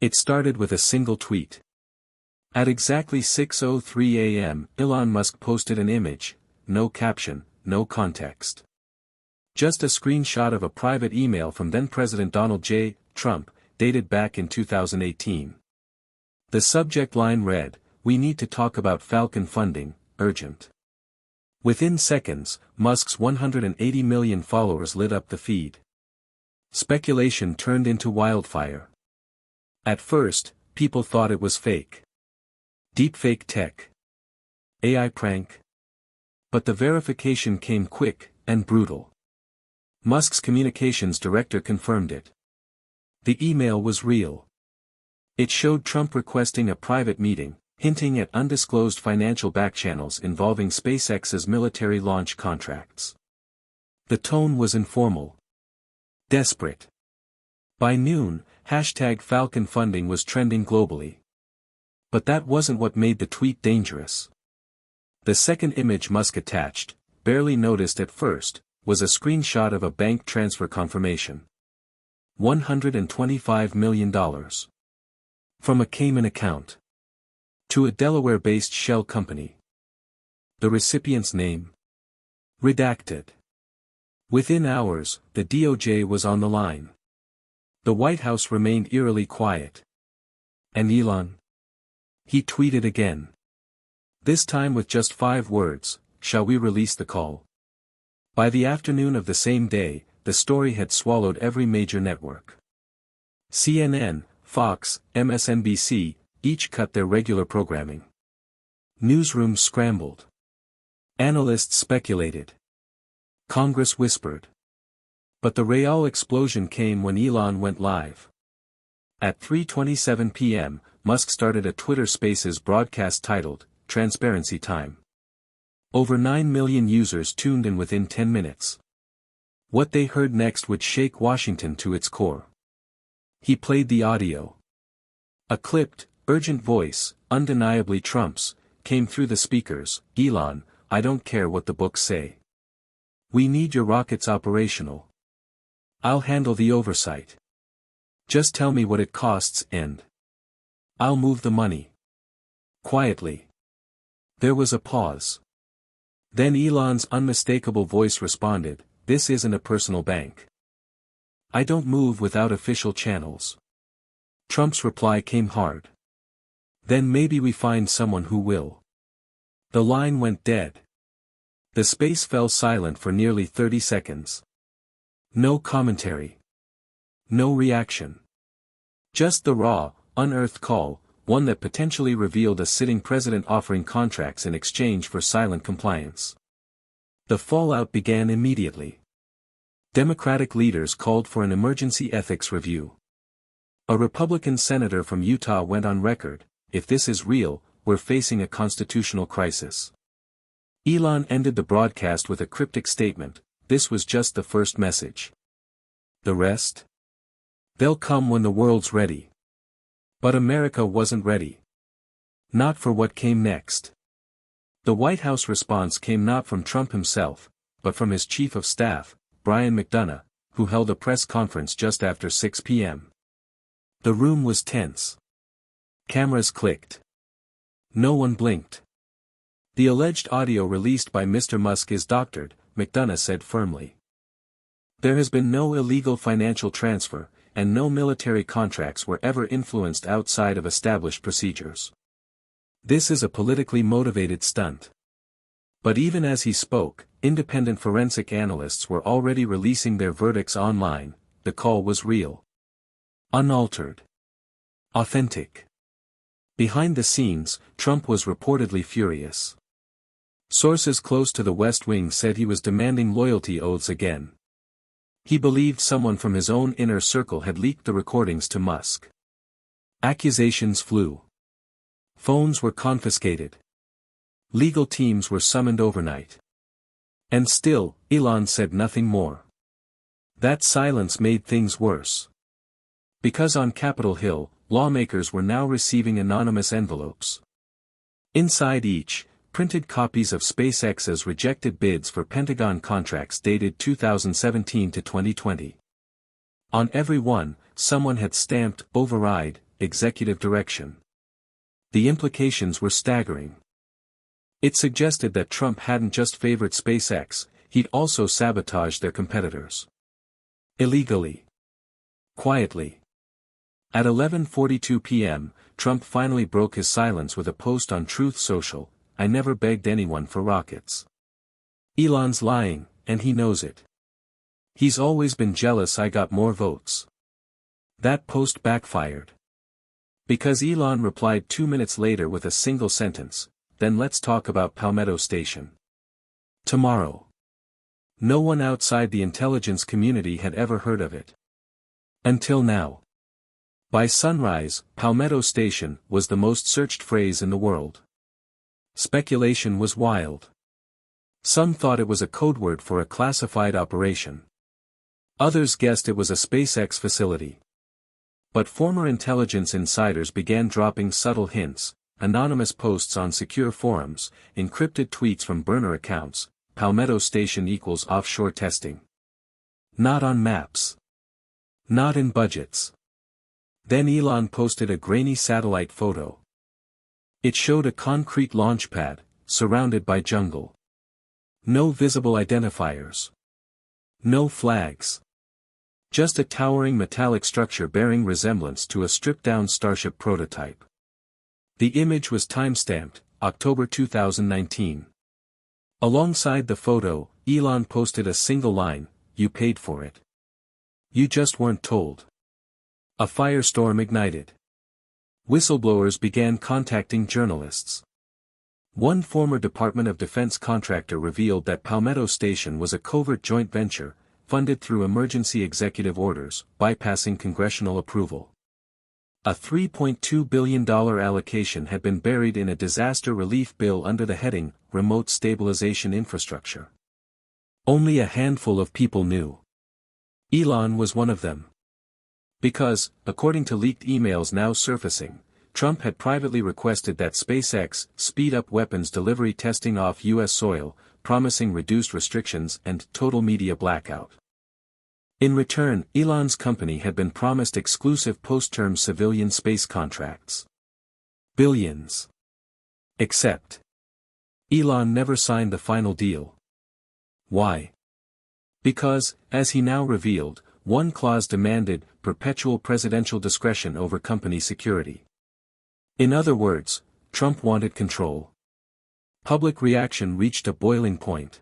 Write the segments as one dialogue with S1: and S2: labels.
S1: It started with a single tweet. At exactly 6:03 a.m., Elon Musk posted an image, no caption, no context. Just a screenshot of a private email from then-President Donald J. Trump, dated back in 2018. The subject line read, "We need to talk about Falcon funding, urgent." Within seconds, Musk's 180 million followers lit up the feed. Speculation turned into wildfire. At first, people thought it was fake. Deepfake tech. AI prank. But the verification came quick and brutal. Musk's communications director confirmed it. The email was real. It showed Trump requesting a private meeting, hinting at undisclosed financial backchannels involving SpaceX's military launch contracts. The tone was informal. Desperate. By noon, #Falcon funding was trending globally. But that wasn't what made the tweet dangerous. The second image Musk attached, barely noticed at first, was a screenshot of a bank transfer confirmation. $125 million. From a Cayman account. To a Delaware-based shell company. The recipient's name? Redacted. Within hours, the DOJ was on the line. The White House remained eerily quiet. And Elon? He tweeted again. This time with just 5 words, "Shall we release the call?" By the afternoon of the same day, the story had swallowed every major network. CNN, Fox, MSNBC, each cut their regular programming. Newsrooms scrambled. Analysts speculated. Congress whispered. But the real explosion came when Elon went live. At 3:27 p.m., Musk started a Twitter Spaces broadcast titled, "Transparency Time." Over 9 million users tuned in within 10 minutes. What they heard next would shake Washington to its core. He played the audio. A clipped, urgent voice, undeniably Trump's, came through the speakers. "Elon, I don't care what the books say. We need your rockets operational. I'll handle the oversight. Just tell me what it costs and I'll move the money." Quietly. There was a pause. Then Elon's unmistakable voice responded, "This isn't a personal bank. I don't move without official channels." Trump's reply came hard. "Then maybe we find someone who will." The line went dead. The space fell silent for nearly 30 seconds. No commentary. No reaction. Just the raw, unearthed call, one that potentially revealed a sitting president offering contracts in exchange for silent compliance. The fallout began immediately. Democratic leaders called for an emergency ethics review. A Republican senator from Utah went on record, "If this is real, we're facing a constitutional crisis." Elon ended the broadcast with a cryptic statement, "This was just the first message. The rest? They'll come when the world's ready." But America wasn't ready. Not for what came next. The White House response came not from Trump himself, but from his chief of staff, Brian McDonough, who held a press conference just after 6 p.m. The room was tense. Cameras clicked. No one blinked. "The alleged audio released by Mr. Musk is doctored," McDonough said firmly. "There has been no illegal financial transfer, and no military contracts were ever influenced outside of established procedures. This is a politically motivated stunt." But even as he spoke, independent forensic analysts were already releasing their verdicts online. The call was real. Unaltered. Authentic. Behind the scenes, Trump was reportedly furious. Sources close to the West Wing said he was demanding loyalty oaths again. He believed someone from his own inner circle had leaked the recordings to Musk. Accusations flew. Phones were confiscated. Legal teams were summoned overnight. And still, Elon said nothing more. That silence made things worse. Because on Capitol Hill, lawmakers were now receiving anonymous envelopes. Inside each, printed copies of SpaceX's rejected bids for Pentagon contracts dated 2017 to 2020. On every one, someone had stamped "Override," executive direction. The implications were staggering. It suggested that Trump hadn't just favored SpaceX, he'd also sabotaged their competitors. Illegally. Quietly. At 11:42 p.m., Trump finally broke his silence with a post on Truth Social: "I never begged anyone for rockets. Elon's lying, and he knows it. He's always been jealous I got more votes." That post backfired. Because Elon replied 2 minutes later with a single sentence, "Then let's talk about Palmetto Station tomorrow." No one outside the intelligence community had ever heard of it. Until now. By sunrise, Palmetto Station was the most searched phrase in the world. Speculation was wild. Some thought it was a code word for a classified operation. Others guessed it was a SpaceX facility. But former intelligence insiders began dropping subtle hints, anonymous posts on secure forums, encrypted tweets from burner accounts: "Palmetto Station equals offshore testing. Not on maps. Not in budgets." Then Elon posted a grainy satellite photo. It showed a concrete launch pad, surrounded by jungle. No visible identifiers. No flags. Just a towering metallic structure bearing resemblance to a stripped-down Starship prototype. The image was timestamped, October 2019. Alongside the photo, Elon posted a single line: "You paid for it. You just weren't told." A firestorm ignited. Whistleblowers began contacting journalists. One former Department of Defense contractor revealed that Palmetto Station was a covert joint venture, funded through emergency executive orders, bypassing congressional approval. A $3.2 billion allocation had been buried in a disaster relief bill under the heading, Remote Stabilization Infrastructure. Only a handful of people knew. Elon was one of them. Because, according to leaked emails now surfacing, Trump had privately requested that SpaceX speed up weapons delivery testing off U.S. soil, promising reduced restrictions and total media blackout. In return, Elon's company had been promised exclusive post-term civilian space contracts. Billions. Except Elon never signed the final deal. Why? Because, as he now revealed, one clause demanded perpetual presidential discretion over company security. In other words, Trump wanted control. Public reaction reached a boiling point.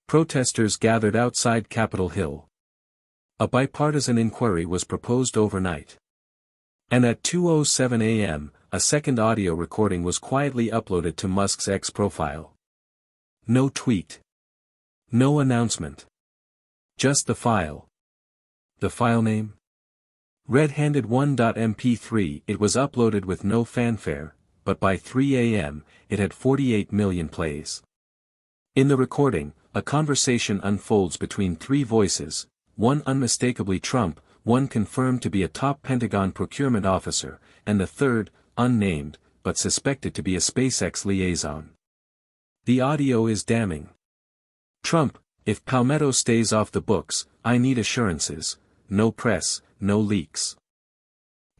S1: Protesters gathered outside Capitol Hill. A bipartisan inquiry was proposed overnight. And at 2:07 a.m., a second audio recording was quietly uploaded to Musk's X profile. No tweet. No announcement. Just the file. The file name? Red-handed 1.mp3. It was uploaded with no fanfare, but by 3 a.m., it had 48 million plays. In the recording, a conversation unfolds between three voices, one unmistakably Trump, one confirmed to be a top Pentagon procurement officer, and the third, unnamed, but suspected to be a SpaceX liaison. The audio is damning. Trump: "If Palmetto stays off the books, I need assurances, no press, no leaks."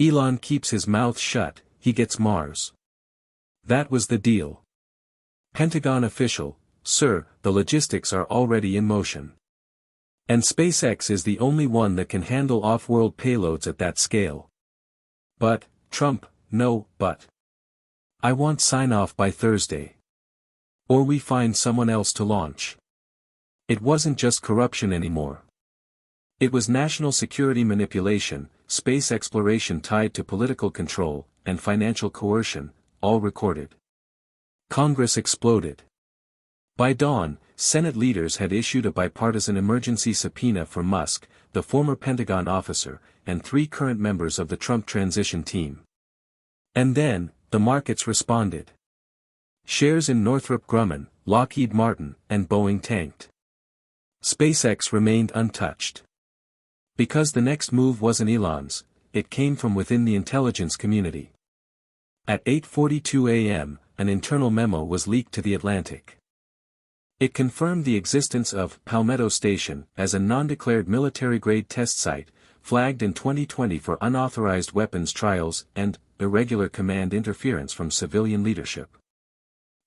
S1: Elon keeps his mouth shut, he gets Mars. That was the deal. Pentagon official: "Sir, the logistics are already in motion. And SpaceX is the only one that can handle off-world payloads at that scale." But, Trump: "No, but I want sign-off by Thursday. Or we find someone else to launch." It wasn't just corruption anymore. It was national security manipulation, space exploration tied to political control, and financial coercion, all recorded. Congress exploded. By dawn, Senate leaders had issued a bipartisan emergency subpoena for Musk, the former Pentagon officer, and three current members of the Trump transition team. And then, the markets responded. Shares in Northrop Grumman, Lockheed Martin, and Boeing tanked. SpaceX remained untouched. Because the next move wasn't Elon's, it came from within the intelligence community. At 8:42 a.m., an internal memo was leaked to The Atlantic. It confirmed the existence of Palmetto Station as a non-declared military-grade test site, flagged in 2020 for unauthorized weapons trials and irregular command interference from civilian leadership.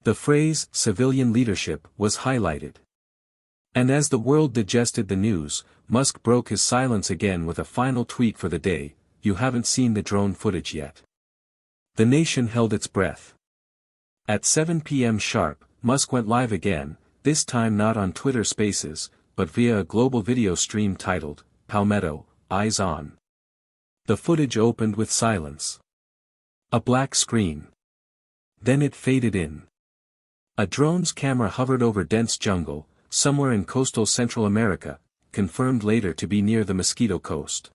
S1: The phrase civilian leadership was highlighted. And as the world digested the news, Musk broke his silence again with a final tweet for the day: "You haven't seen the drone footage yet." The nation held its breath. At 7 p.m. sharp, Musk went live again, this time not on Twitter Spaces, but via a global video stream titled, Palmetto, Eyes On. The footage opened with silence. A black screen. Then it faded in. A drone's camera hovered over dense jungle, somewhere in coastal Central America, confirmed later to be near the Mosquito Coast.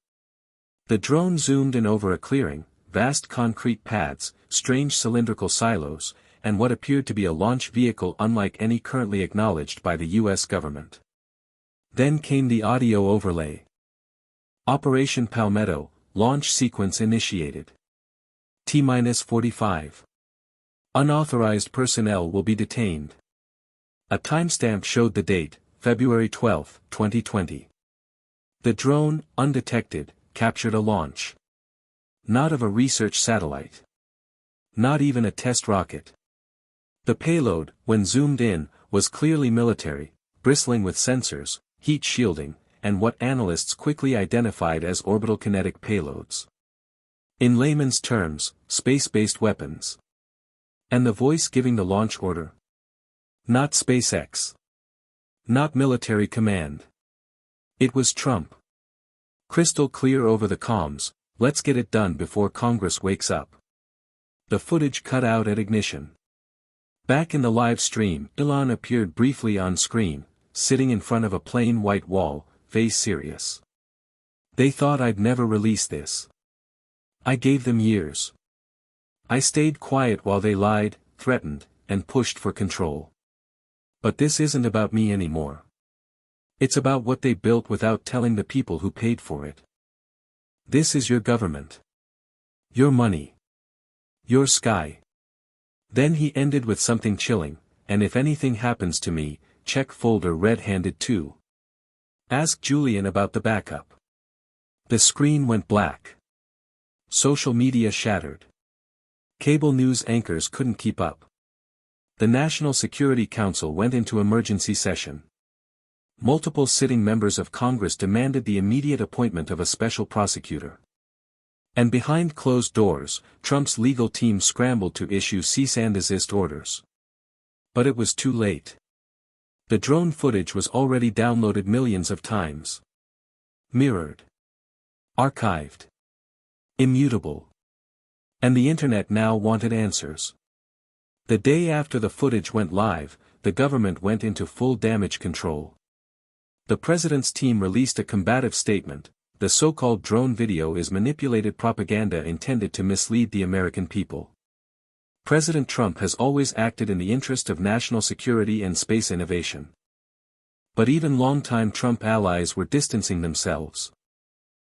S1: The drone zoomed in over a clearing, vast concrete pads, strange cylindrical silos, and what appeared to be a launch vehicle unlike any currently acknowledged by the U.S. government. Then came the audio overlay. Operation Palmetto, launch sequence initiated. T-45. Unauthorized personnel will be detained. A timestamp showed the date, February 12, 2020. The drone, undetected, captured a launch. Not of a research satellite. Not even a test rocket. The payload, when zoomed in, was clearly military, bristling with sensors, heat shielding, and what analysts quickly identified as orbital kinetic payloads. In layman's terms, space-based weapons. And the voice giving the launch order? Not SpaceX. Not military command. It was Trump. Crystal clear over the comms: "Let's get it done before Congress wakes up." The footage cut out at ignition. Back in the live stream, Elon appeared briefly on screen, sitting in front of a plain white wall, face serious. "They thought I'd never release this. I gave them years. I stayed quiet while they lied, threatened, and pushed for control. But this isn't about me anymore. It's about what they built without telling the people who paid for it. This is your government. Your money. Your sky." Then he ended with something chilling: "And if anything happens to me, check folder red-handed too. Ask Julian about the backup." The screen went black. Social media shattered. Cable news anchors couldn't keep up. The National Security Council went into emergency session. Multiple sitting members of Congress demanded the immediate appointment of a special prosecutor. And behind closed doors, Trump's legal team scrambled to issue cease and desist orders. But it was too late. The drone footage was already downloaded millions of times. Mirrored. Archived. Immutable. And the internet now wanted answers. The day after the footage went live, the government went into full damage control. The president's team released a combative statement: "The so-called drone video is manipulated propaganda intended to mislead the American people." President Trump has always acted in the interest of national security and space innovation. But even longtime Trump allies were distancing themselves.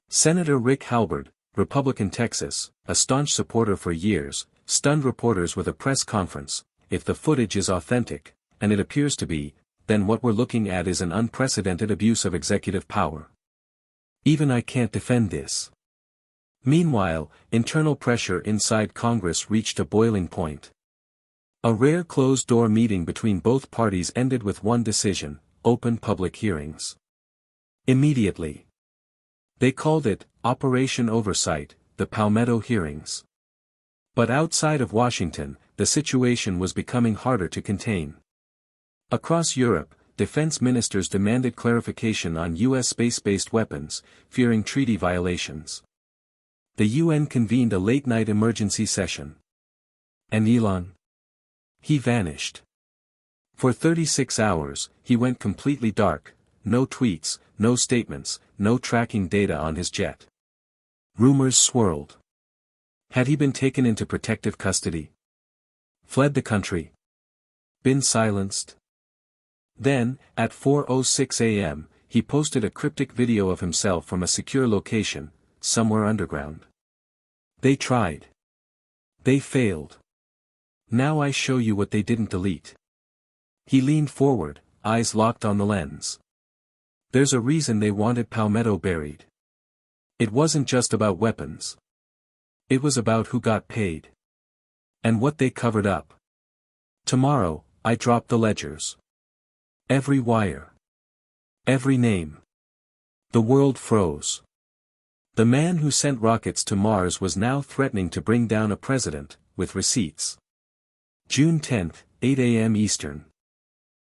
S1: Senator Rick Halberd, Republican Texas, a staunch supporter for years, stunned reporters with a press conference: "If the footage is authentic, and it appears to be, then what we're looking at is an unprecedented abuse of executive power. Even I can't defend this." Meanwhile, internal pressure inside Congress reached a boiling point. A rare closed-door meeting between both parties ended with one decision: open public hearings. Immediately. They called it Operation Oversight, the Palmetto hearings. But outside of Washington, the situation was becoming harder to contain. Across Europe, defense ministers demanded clarification on U.S. space-based weapons, fearing treaty violations. The UN convened a late-night emergency session. And Elon? He vanished. For 36 hours, he went completely dark: no tweets, no statements, no tracking data on his jet. Rumors swirled. Had he been taken into protective custody? Fled the country? Been silenced? Then, at 4:06 a.m., he posted a cryptic video of himself from a secure location, somewhere underground. They tried. They failed. Now I show you what they didn't delete. He leaned forward, eyes locked on the lens. There's a reason they wanted Palmetto buried. It wasn't just about weapons. It was about who got paid. And what they covered up. Tomorrow, I dropped the ledgers. Every wire. Every name. The world froze. The man who sent rockets to Mars was now threatening to bring down a president, with receipts. June 10, 8 a.m. Eastern.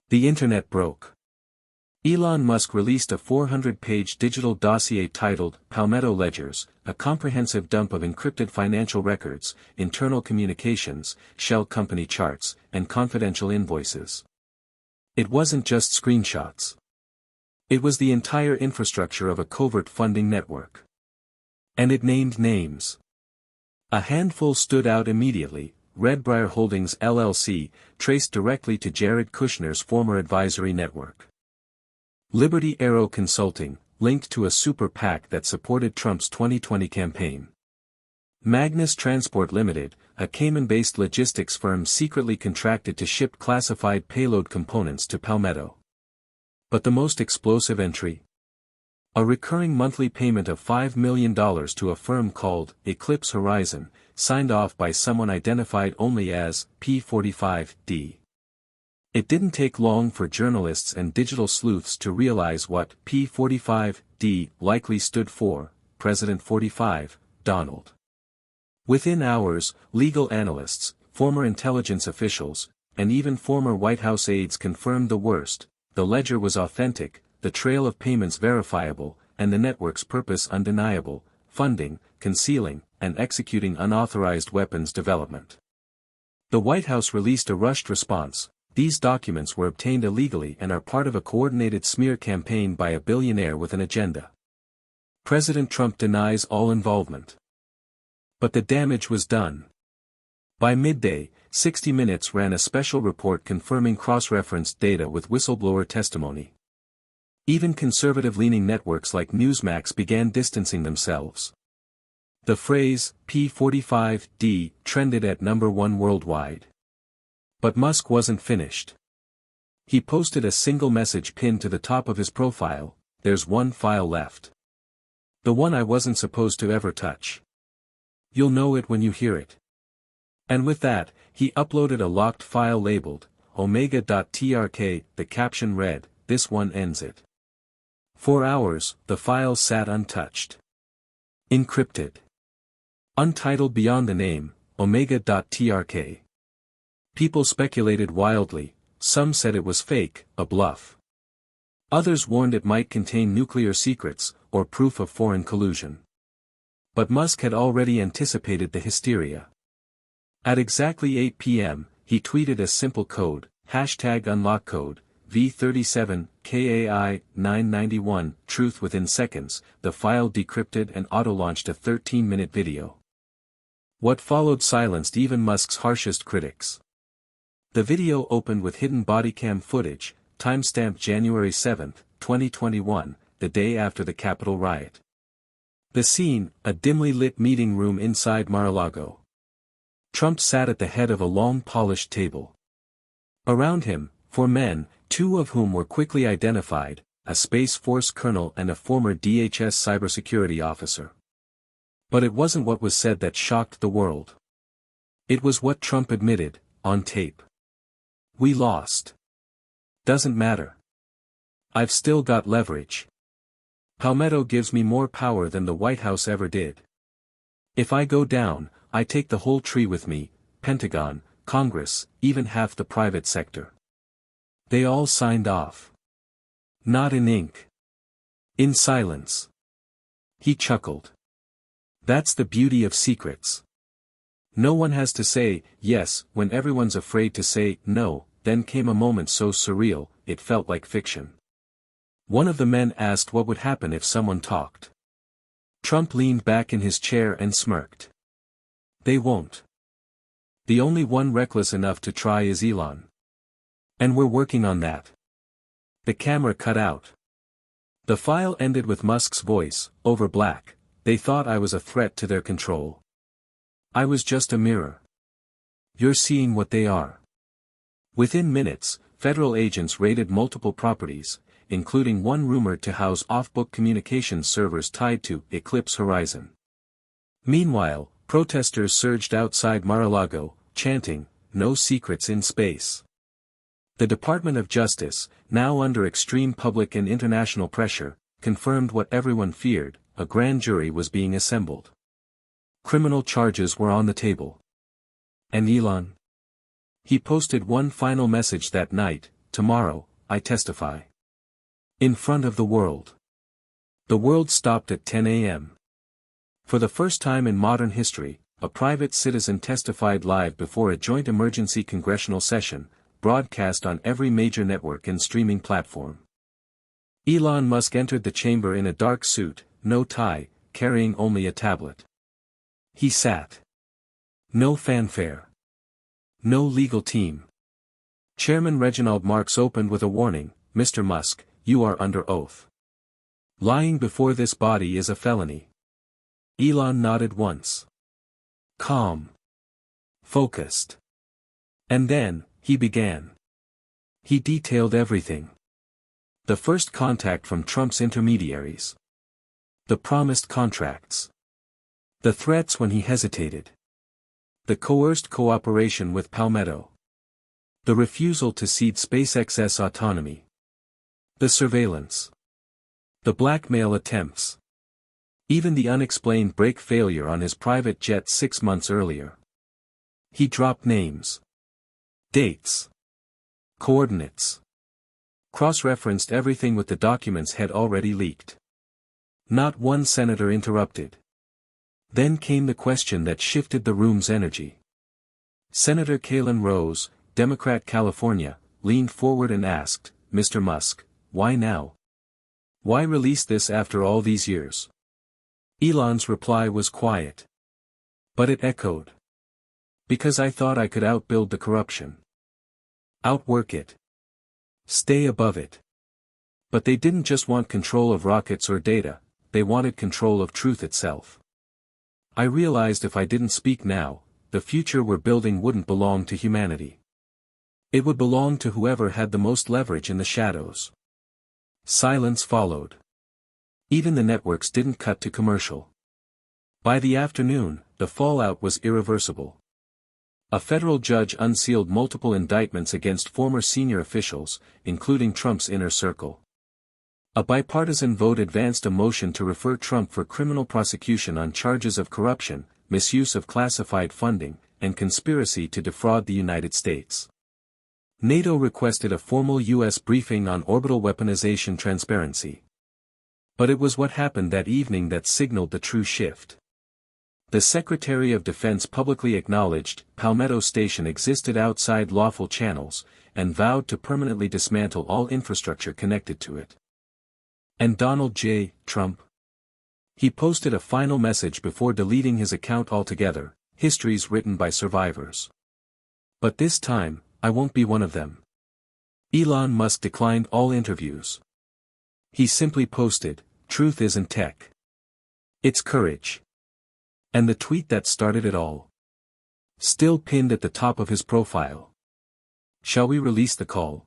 S1: The internet broke. Elon Musk released a 400-page digital dossier titled Palmetto Ledgers, a comprehensive dump of encrypted financial records, internal communications, shell company charts, and confidential invoices. It wasn't just screenshots. It was the entire infrastructure of a covert funding network. And it named names. A handful stood out immediately: Redbriar Holdings LLC, traced directly to Jared Kushner's former advisory network. Liberty Arrow Consulting, linked to a super PAC that supported Trump's 2020 campaign. Magnus Transport Limited, a Cayman-based logistics firm secretly contracted to ship classified payload components to Palmetto. But the most explosive entry? A recurring monthly payment of $5 million to a firm called Eclipse Horizon, signed off by someone identified only as P45D. It didn't take long for journalists and digital sleuths to realize what P45D likely stood for: President 45, Donald. Within hours, legal analysts, former intelligence officials, and even former White House aides confirmed the worst: the ledger was authentic, the trail of payments verifiable, and the network's purpose undeniable: funding, concealing, and executing unauthorized weapons development. The White House released a rushed response: these documents were obtained illegally and are part of a coordinated smear campaign by a billionaire with an agenda. President Trump denies all involvement. But the damage was done. By midday, 60 Minutes ran a special report confirming cross-referenced data with whistleblower testimony. Even conservative-leaning networks like Newsmax began distancing themselves. The phrase P45D trended at #1 worldwide. But Musk wasn't finished. He posted a single message pinned to the top of his profile: "There's one file left. The one I wasn't supposed to ever touch. You'll know it when you hear it." And with that, he uploaded a locked file labeled omega.trk. The caption read, "This one ends it." For hours, the file sat untouched. Encrypted. Untitled beyond the name, omega.trk. People speculated wildly. Some said it was fake, a bluff. Others warned it might contain nuclear secrets, or proof of foreign collusion. But Musk had already anticipated the hysteria. At exactly 8 p.m., he tweeted a simple code, #unlockcode, V37, KAI, 991, truth. Within seconds, the file decrypted and auto-launched a 13-minute video. What followed silenced even Musk's harshest critics. The video opened with hidden bodycam footage, timestamped January 7, 2021, the day after the Capitol riot. The scene, a dimly lit meeting room inside Mar-a-Lago. Trump sat at the head of a long polished table. Around him, 4 men, 2 of whom were quickly identified, a Space Force colonel and a former DHS cybersecurity officer. But it wasn't what was said that shocked the world. It was what Trump admitted, on tape. "We lost. Doesn't matter. I've still got leverage. Palmetto gives me more power than the White House ever did. If I go down, I take the whole tree with me: Pentagon, Congress, even half the private sector." They all signed off. Not in ink. In silence. He chuckled. That's the beauty of secrets. No one has to say yes when everyone's afraid to say no. Then came a moment so surreal, it felt like fiction. One of the men asked what would happen if someone talked. Trump leaned back in his chair and smirked. "They won't. The only one reckless enough to try is Elon. And we're working on that." The camera cut out. The file ended with Musk's voice, over black. "They thought I was a threat to their control. I was just a mirror. You're seeing what they are." Within minutes, federal agents raided multiple properties, including one rumored to house off-book communications servers tied to Eclipse Horizon. Meanwhile, protesters surged outside Mar-a-Lago, chanting, "No secrets in space." The Department of Justice, now under extreme public and international pressure, confirmed what everyone feared: a grand jury was being assembled. Criminal charges were on the table. And Elon? He posted one final message that night: "Tomorrow, I testify. In front of the world." The world stopped at 10 a.m. For the first time in modern history, a private citizen testified live before a joint emergency congressional session, broadcast on every major network and streaming platform. Elon Musk entered the chamber in a dark suit, no tie, carrying only a tablet. He sat. No fanfare. No legal team. Chairman Reginald Marks opened with a warning: "Mr. Musk, you are under oath. Lying before this body is a felony." Elon nodded once. Calm. Focused. And then, he began. He detailed everything. The first contact from Trump's intermediaries. The promised contracts. The threats when he hesitated. The coerced cooperation with Palmetto. The refusal to cede SpaceX's autonomy. The surveillance. The blackmail attempts. Even the unexplained brake failure on his private jet 6 months earlier. He dropped names. Dates. Coordinates. Cross-referenced everything with the documents had already leaked. Not one senator interrupted. Then came the question that shifted the room's energy. Senator Kalen Rose, Democrat California, leaned forward and asked, "Mr. Musk, why now? Why release this after all these years?" Elon's reply was quiet. But it echoed. "Because I thought I could outbuild the corruption. Outwork it. Stay above it." But they didn't just want control of rockets or data, they wanted control of truth itself. "I realized if I didn't speak now, the future we're building wouldn't belong to humanity. It would belong to whoever had the most leverage in the shadows." Silence followed. Even the networks didn't cut to commercial. By the afternoon, the fallout was irreversible. A federal judge unsealed multiple indictments against former senior officials, including Trump's inner circle. A bipartisan vote advanced a motion to refer Trump for criminal prosecution on charges of corruption, misuse of classified funding, and conspiracy to defraud the United States. NATO requested a formal U.S. briefing on orbital weaponization transparency. But it was what happened that evening that signaled the true shift. The Secretary of Defense publicly acknowledged Palmetto Station existed outside lawful channels, and vowed to permanently dismantle all infrastructure connected to it. And Donald J. Trump? He posted a final message before deleting his account altogether: "Histories written by survivors. But this time, I won't be one of them." Elon Musk declined all interviews. He simply posted, "Truth isn't tech. It's courage." And the tweet that started it all. Still pinned at the top of his profile. Shall we release the call?